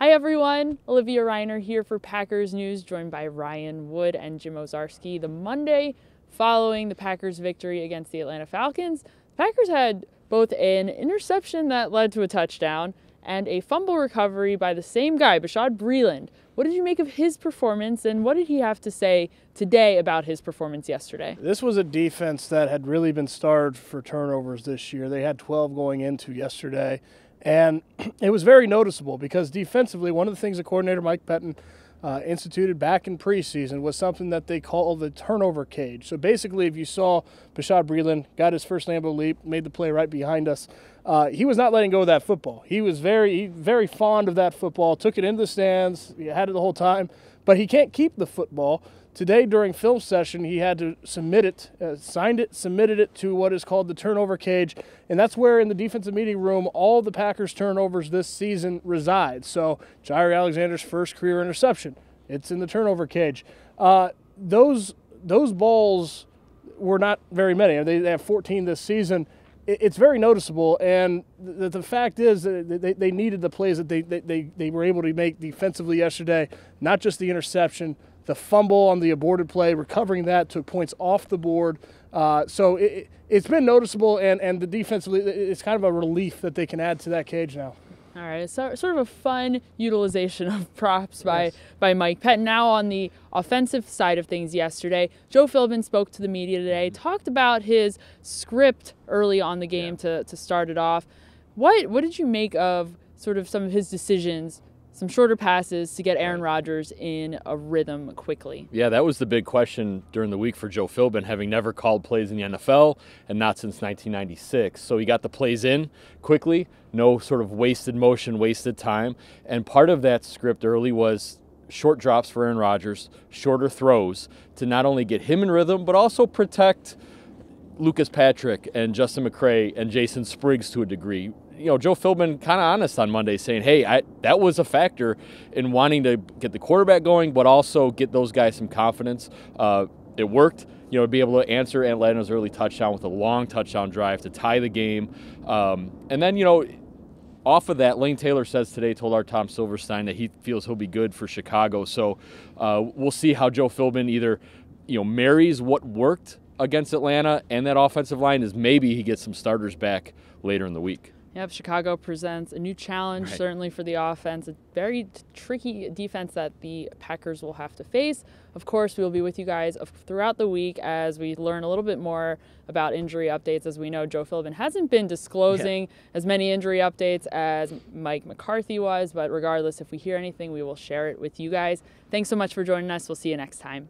Hi everyone, Olivia Reiner here for Packers News, joined by Ryan Wood and Jim Owczarski. The Monday following the Packers' victory against the Atlanta Falcons, the Packers had both an interception that led to a touchdown and a fumble recovery by the same guy, Bashaud Breeland. What did you make of his performance, and what did he have to say today about his performance yesterday? This was a defense that had really been starved for turnovers this year. They had 12 going into yesterday. And it was very noticeable because defensively, one of the things that coordinator Mike Pettine instituted back in preseason was something that they call the turnover cage. So basically, if you saw Bashaud Breeland got his first Lambeau leap, made the play right behind us, he was not letting go of that football. He was very fond of that football, took it into the stands, he had it the whole time, but he can't keep the football. Today, during film session, he had to submit it, signed it, submitted it to what is called the turnover cage, and that's where in the defensive meeting room all the Packers' turnovers this season reside. So, Jaire Alexander's first career interception, it's in the turnover cage. Those balls were not very many. They have 14 this season. It's very noticeable, and the fact is that they needed the plays that they were able to make defensively yesterday, not just the interception. The fumble on the aborted play, recovering that, took points off the board. So it's been noticeable, and the defensively, it's kind of a relief that they can add to that cage now. All right, so sort of a fun utilization of props by Mike Pettine. Now on the offensive side of things yesterday, Joe Philbin spoke to the media today, talked about his script early on the game to start it off. What did you make of sort of some of his decisions, some shorter passes to get Aaron Rodgers in a rhythm quickly? Yeah, that was the big question during the week for Joe Philbin, having never called plays in the NFL and not since 1996. So he got the plays in quickly, no sort of wasted motion, wasted time. And part of that script early was short drops for Aaron Rodgers, shorter throws to not only get him in rhythm, but also protect Lucas Patrick and Justin McCray and Jason Spriggs to a degree. You know, Joe Philbin kind of honest on Monday saying, hey, that was a factor in wanting to get the quarterback going, but also get those guys some confidence. It worked, to be able to answer Atlanta's early touchdown with a long touchdown drive to tie the game. And then, off of that, Lane Taylor says today, told our Tom Silverstein that he feels he'll be good for Chicago. So we'll see how Joe Philbin either, marries what worked against Atlanta and that offensive line is maybe he gets some starters back later in the week. Yep, Chicago presents a new challenge, certainly for the offense. A very tricky defense that the Packers will have to face. Of course, we will be with you guys throughout the week as we learn a little bit more about injury updates. As we know, Joe Philbin hasn't been disclosing as many injury updates as Mike McCarthy was, but regardless, if we hear anything, we will share it with you guys. Thanks so much for joining us. We'll see you next time.